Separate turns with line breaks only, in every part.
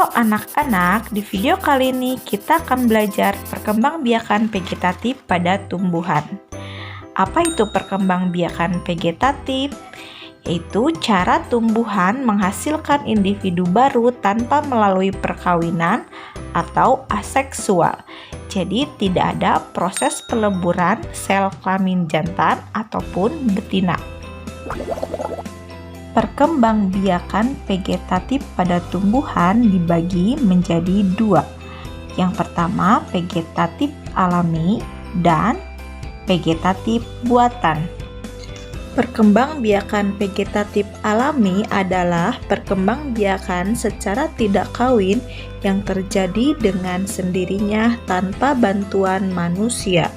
Halo anak-anak, di video kali ini kita akan belajar perkembangbiakan vegetatif pada tumbuhan. Apa itu perkembangbiakan vegetatif? Yaitu cara tumbuhan menghasilkan individu baru tanpa melalui perkawinan atau aseksual. Jadi tidak ada proses peleburan sel kelamin jantan ataupun betina. Perkembangbiakan vegetatif pada tumbuhan dibagi menjadi dua. Yang pertama, vegetatif alami dan vegetatif buatan. Perkembangbiakan vegetatif alami adalah perkembangbiakan secara tidak kawin yang terjadi dengan sendirinya tanpa bantuan manusia.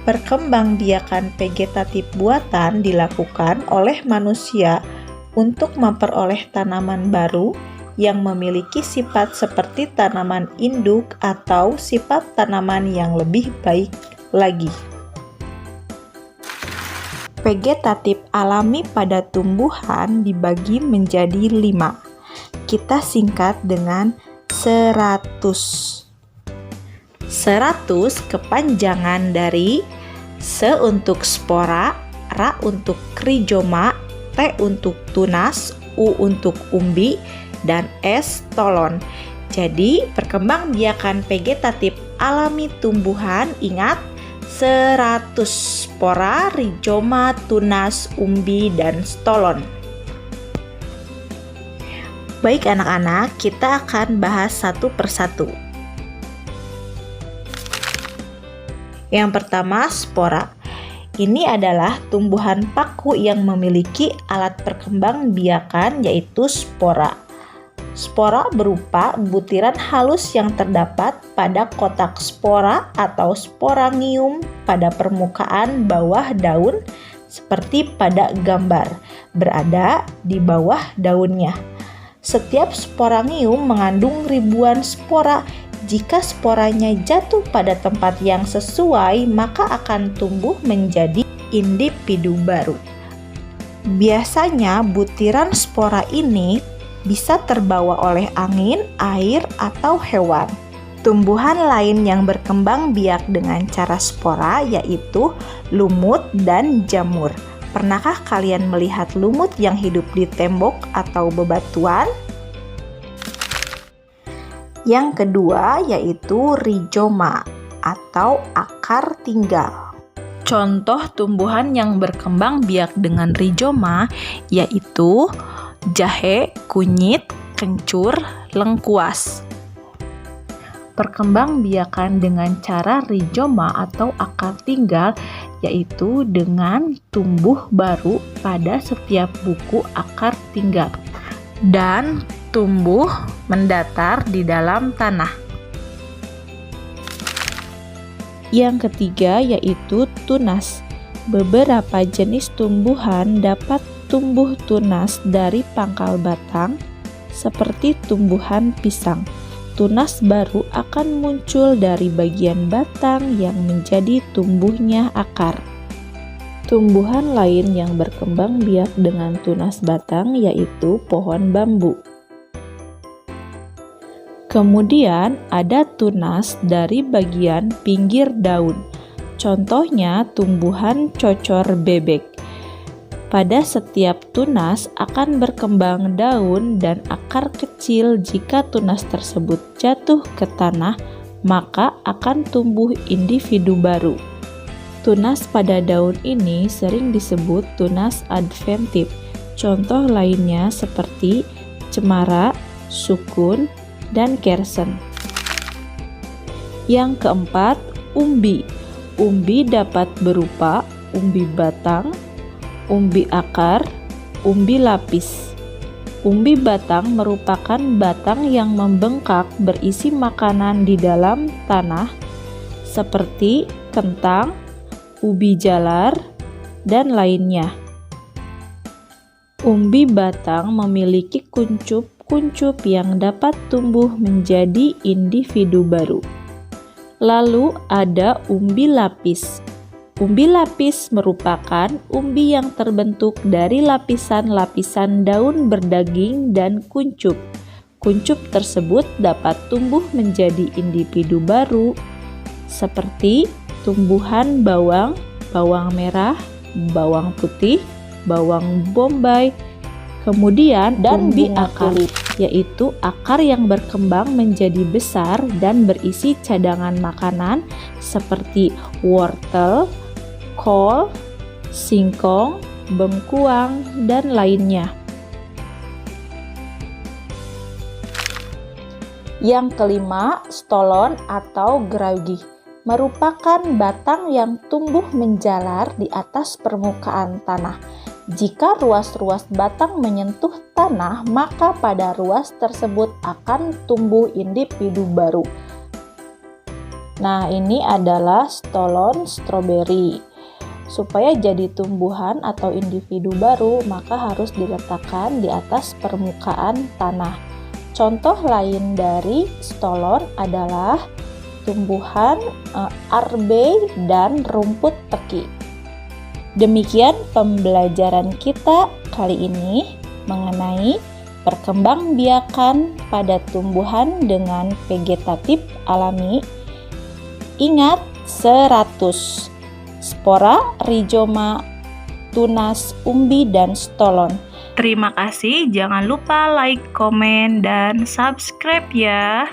Perkembangbiakan vegetatif buatan dilakukan oleh manusia untuk memperoleh tanaman baru yang memiliki sifat seperti tanaman induk atau sifat tanaman yang lebih baik lagi. Vegetatif alami pada tumbuhan dibagi menjadi 5. Kita singkat dengan 100. 100 kepanjangan dari Se untuk spora, Ra untuk rizoma, T untuk tunas, U untuk umbi, dan S stolon. Jadi perkembangbiakan vegetatif alami tumbuhan, ingat 100 spora, rizoma, tunas, umbi, dan stolon. Baik anak-anak, kita akan bahas satu persatu. Yang pertama, spora. Ini adalah tumbuhan paku yang memiliki alat perkembangbiakan yaitu spora. Spora berupa butiran halus yang terdapat pada kotak spora atau sporangium pada permukaan bawah daun seperti pada gambar, berada di bawah daunnya. Setiap sporangium mengandung ribuan spora. Jika sporanya jatuh pada tempat yang sesuai, maka akan tumbuh menjadi individu baru. Biasanya butiran spora ini bisa terbawa oleh angin, air, atau hewan. Tumbuhan lain yang berkembang biak dengan cara spora yaitu lumut dan jamur. Pernahkah kalian melihat lumut yang hidup di tembok atau bebatuan? Yang kedua yaitu rizoma atau akar tinggal. Contoh tumbuhan yang berkembang biak dengan rizoma yaitu jahe, kunyit, kencur, lengkuas. Perkembangbiakan dengan cara rizoma atau akar tinggal yaitu dengan tumbuh baru pada setiap buku akar tinggal dan tumbuh mendatar di dalam tanah. Yang ketiga yaitu tunas. Beberapa jenis tumbuhan dapat tumbuh tunas dari pangkal batang seperti tumbuhan pisang. Tunas baru akan muncul dari bagian batang yang menjadi tumbuhnya akar. Tumbuhan lain yang berkembang biak dengan tunas batang yaitu pohon bambu. Kemudian ada tunas dari bagian pinggir daun. Contohnya tumbuhan cocor bebek. Pada setiap tunas akan berkembang daun dan akar kecil. Jika tunas tersebut jatuh ke tanah, maka akan tumbuh individu baru. Tunas pada daun ini sering disebut tunas adventif. Contoh lainnya seperti cemara, sukun, dan kersen. Yang keempat, umbi. Umbi dapat berupa umbi batang, umbi akar, umbi lapis. Umbi batang merupakan batang yang membengkak berisi makanan di dalam tanah seperti kentang, ubi jalar, dan lainnya. Umbi batang memiliki kuncup yang dapat tumbuh menjadi individu baru. Lalu ada umbi lapis. Umbi lapis merupakan umbi yang terbentuk dari lapisan-lapisan daun berdaging dan kuncup. kuncup tersebut dapat tumbuh menjadi individu baru seperti tumbuhan bawang, bawang merah, bawang putih, bawang bombay, kemudian tumbuh akar, yaitu akar yang berkembang menjadi besar dan berisi cadangan makanan seperti wortel, kol, singkong, bengkuang, dan lainnya. Yang kelima, stolon atau geraugi merupakan batang yang tumbuh menjalar di atas permukaan tanah. Jika ruas-ruas batang menyentuh tanah, maka pada ruas tersebut akan tumbuh individu baru. Nah, ini adalah stolon stroberi. Supaya jadi tumbuhan atau individu baru, maka harus diletakkan di atas permukaan tanah. Contoh lain dari stolon adalah tumbuhan arbei dan rumput teki. Demikian pembelajaran kita kali ini mengenai perkembangbiakan pada tumbuhan dengan vegetatif alami. Ingat 100. Spora, rhizoma, tunas, umbi, dan stolon. Terima kasih, jangan lupa like, komen, dan subscribe ya.